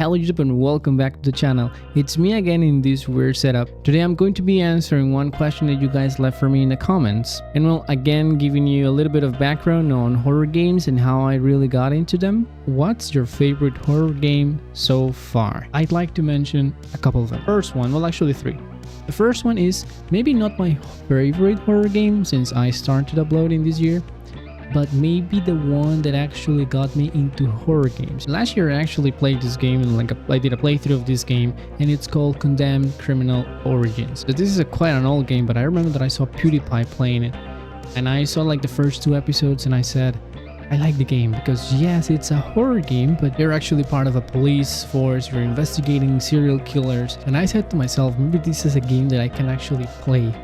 Hello YouTube and welcome back to the channel. It's me again in this weird setup. Today I'm going to be answering one question that you guys left for me in the comments. And well, again giving you a little bit of background on horror games and how I really got into them. What's your favorite horror game so far? I'd like to mention a couple of them. First one, well actually three. The first one is maybe not my favorite horror game since I started uploading this year, but maybe the one that actually got me into horror games. Last year I actually played this game and I did a playthrough of this game, and it's called Condemned Criminal Origins. So this is quite an old game, but I remember that I saw PewDiePie playing it, and I saw like the first 2 episodes and I said, I like the game because yes, it's a horror game, but you're actually part of a police force, you're investigating serial killers. And I said to myself, maybe this is a game that I can actually play.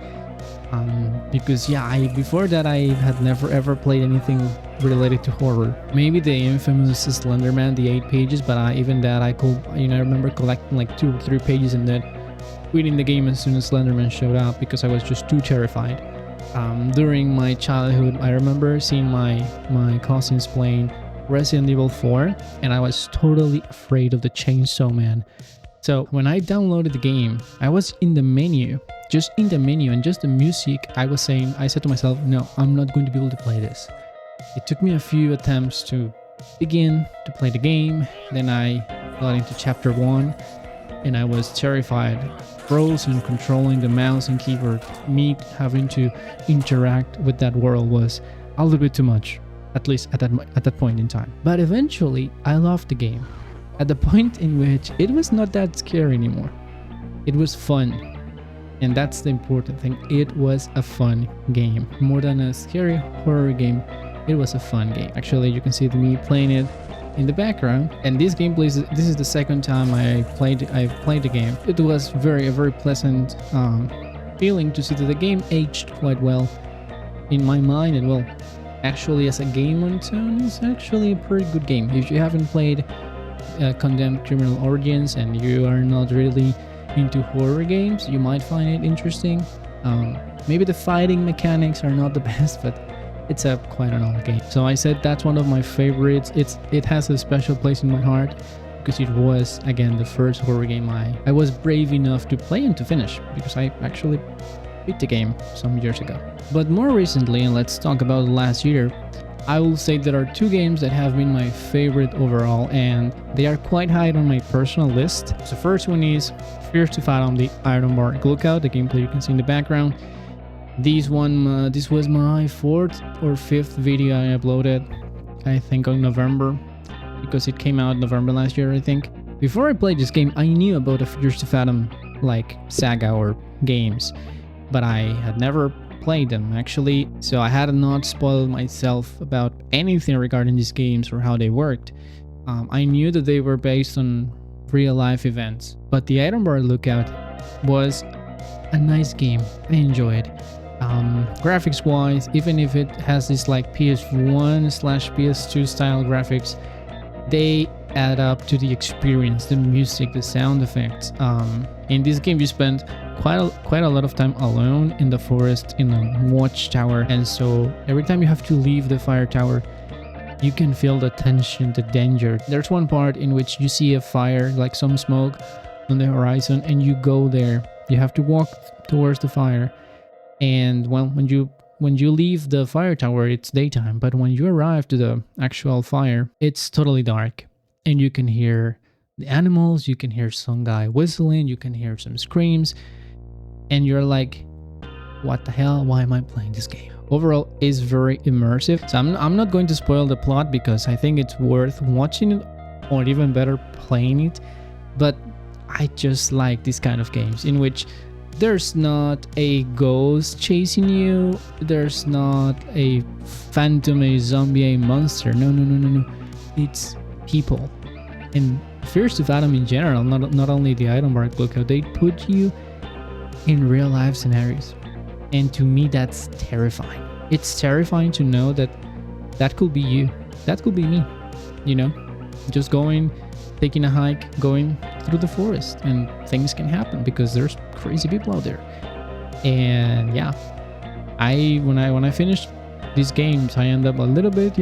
Because yeah, before that I had never ever played anything related to horror. Maybe the infamous Slenderman, the 8 pages, but even that I could, I remember collecting like 2 or 3 pages and then quitting the game as soon as Slenderman showed up because I was just too terrified. During my childhood, I remember seeing my cousins playing Resident Evil 4, and I was totally afraid of the Chainsaw Man. So when I downloaded the game, I was in the menu, and just the music, I said to myself, no, I'm not going to be able to play this. It took me a few attempts to begin to play the game. Then I got into chapter 1 and I was terrified. Frozen, controlling the mouse and keyboard, me having to interact with that world was a little bit too much, at least at that point in time. But eventually I loved the game, at the point in which it was not that scary anymore. It was fun. And that's the important thing. It was a fun game. More than a scary horror game, it was a fun game. Actually, you can see me playing it in the background. And this is the second time I've played the game. It was a very pleasant feeling to see that the game aged quite well in my mind. And well, actually as a game on its own, it's actually a pretty good game. If you haven't played Condemned Criminal Origins and you are not really into horror games, you might find it interesting. Maybe the fighting mechanics are not the best, but it's quite an old game. So I said that's one of my favorites. It has a special place in my heart because it was, again, the first horror game I was brave enough to play and to finish, because I actually beat the game some years ago. But more recently, and let's talk about last year, I will say there are 2 games that have been my favorite overall, and they are quite high on my personal list. The first one is Fierce to Fathom, the Ironbark Lookout, the gameplay you can see in the background. This was my 4th or 5th video I uploaded, I think on November, because it came out November last year, I think. Before I played this game, I knew about a Fierce to Fathom like saga or games, but I had never played them actually, so I had not spoiled myself about anything regarding these games or how they worked. I knew that they were based on real life events, but the Ironbark Lookout was a nice game. I enjoyed. Graphics wise, even if it has this like PS1/PS2 style graphics, they add up to the experience, the music, the sound effects. In this game you spend quite a lot of time alone in the forest in a watchtower, and so every time you have to leave the fire tower, you can feel the tension, the danger. There's one part in which you see a fire, like some smoke on the horizon, and you go there. You have to walk towards the fire, and well, when you leave the fire tower, it's daytime, but when you arrive to the actual fire, it's totally dark, and you can hear the animals, you can hear some guy whistling, you can hear some screams, and you're like, what the hell, why am I playing this game? Overall, it's very immersive. So I'm not going to spoil the plot because I think it's worth watching it, or even better, playing it. But I just like these kind of games in which there's not a ghost chasing you, there's not a phantom, a zombie, a monster. No. It's people. And Fierce to Fathom in general, not only the Ironbark Lookout, they put you in real life scenarios, and to me that's terrifying. It's terrifying to know that could be you, that could be me, just taking a hike, going through the forest, and things can happen because there's crazy people out there. And yeah, when I finished these games, I end up a little bit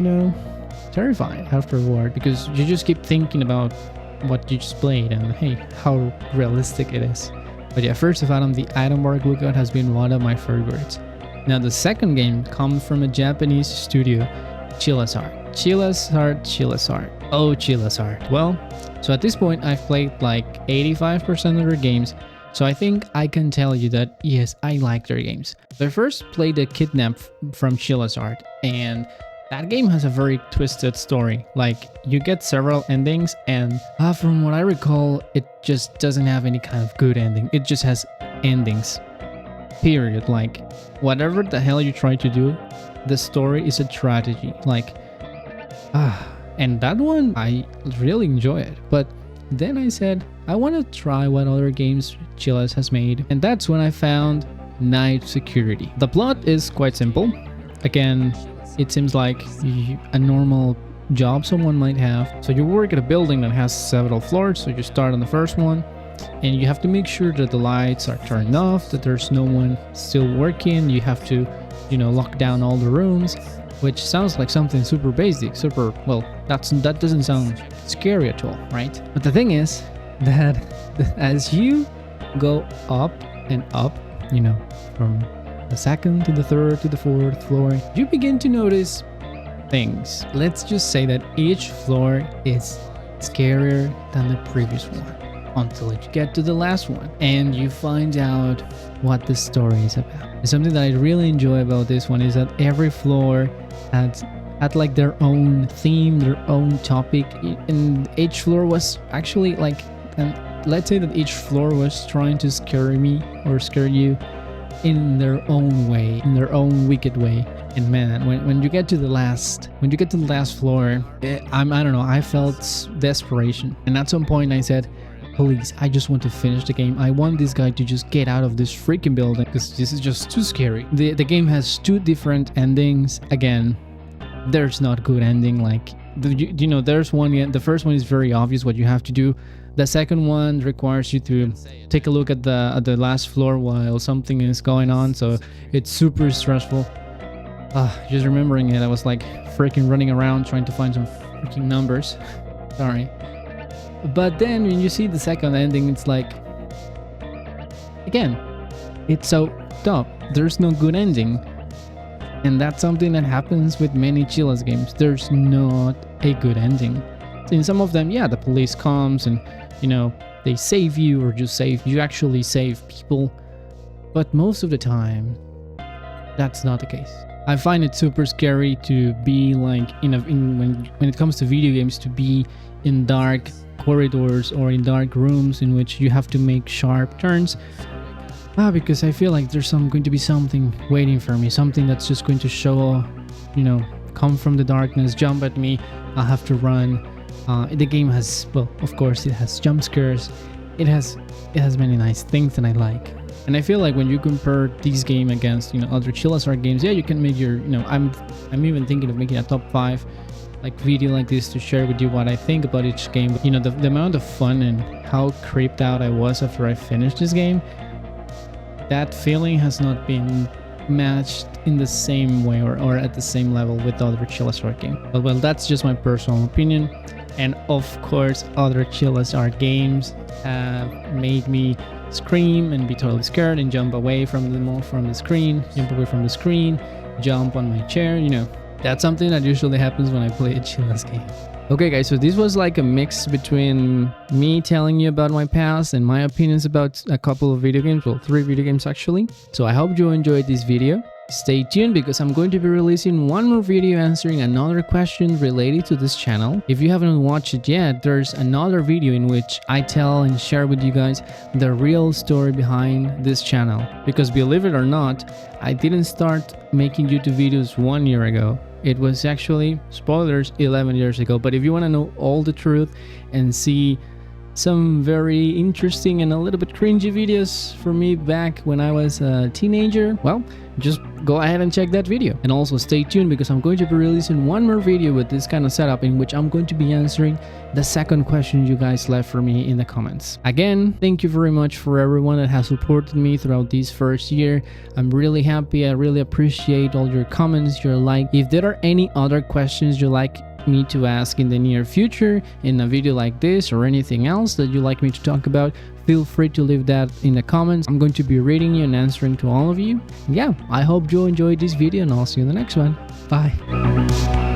terrified afterward, because you just keep thinking about what you just played and hey, how realistic it is. But yeah, first of all, the item bar lookout has been one of my favorites. Now the second game comes from a Japanese studio, Chillazart. Oh, Chillazart. Well, so at this point I've played like 85% of their games, so I think I can tell you that yes, I like their games. So I first played the Kidnap from Chillazart, and that game has a very twisted story. Like, you get several endings, and from what I recall, it just doesn't have any kind of good ending. It just has endings. Period. Like, whatever the hell you try to do, the story is a tragedy. Like, and that one, I really enjoy it. But then I said, I want to try what other games Chillaz has made. And that's when I found Night Security. The plot is quite simple. Again, it seems like a normal job someone might have. So you work at a building that has several floors. So you start on the first one, and you have to make sure that the lights are turned off, that there's no one still working. You have to, lock down all the rooms, which sounds like something super basic, that doesn't sound scary at all, right? But the thing is that as you go up and up, from the second to the third to the fourth floor, you begin to notice things. Let's just say that each floor is scarier than the previous one until you get to the last one and you find out what the story is about. And something that I really enjoy about this one is that every floor had like their own theme, their own topic, and each floor was actually like, and let's say that each floor was trying to scare me or scare you in their own way, in their own wicked way. And man, when you get to the last floor, I don't know, I felt desperation. And at some point I said, please, I just want to finish the game. I want this guy to just get out of this freaking building because this is just too scary. The game has two different endings. Again, there's not good ending. Like, there's one, the first one is very obvious what you have to do. The second one requires you to take a look at the last floor while something is going on, so it's super stressful. Just remembering it, I was like freaking running around trying to find some freaking numbers. Sorry. But then when you see the second ending, it's like, again, it's so tough. There's no good ending. And that's something that happens with many Chillaz games. There's not a good ending. In some of them, yeah, the police comes and, they save you or just you actually save people. But most of the time, that's not the case. I find it super scary to be like, when it comes to video games, to be in dark corridors or in dark rooms in which you have to make sharp turns. Because I feel like there's going to be something waiting for me, something that's just going to show, come from the darkness, jump at me. I'll have to run. The game has, of course, it has jump scares. It has many nice things that I like. And I feel like when you compare this game against, other Chillazart games, yeah, you can make your, I'm even thinking of making a top 5 video like this to share with you what I think about each game. But, the amount of fun and how creeped out I was after I finished this game, that feeling has not been matched in the same way or at the same level with other Chillazart games. But well, that's just my personal opinion. And of course, other Chillazart games have made me scream and be totally scared and jump away from the screen, jump on my chair. That's something that usually happens when I play a Chillaz game. Okay guys, so this was like a mix between me telling you about my past and my opinions about a couple of video games, 3 video games actually. So I hope you enjoyed this video. Stay tuned because I'm going to be releasing one more video answering another question related to this channel. If you haven't watched it yet, there's another video in which I tell and share with you guys the real story behind this channel. Because believe it or not, I didn't start making YouTube videos 1 year ago. It was actually, spoilers, 11 years ago. But if you want to know all the truth and see some very interesting and a little bit cringy videos for me back when I was a teenager, well, just go ahead and check that video. And also stay tuned because I'm going to be releasing one more video with this kind of setup in which I'm going to be answering the second question you guys left for me in the comments. Again, thank you very much for everyone that has supported me throughout this first year. I'm really happy. I really appreciate all your comments, your like. If there are any other questions you like me to ask in the near future in a video like this, or anything else that you like me to talk about, feel free to leave that in the comments. I'm going to be reading you and answering to all of you. Yeah, I hope you enjoyed this video, and I'll see you in the next one. Bye.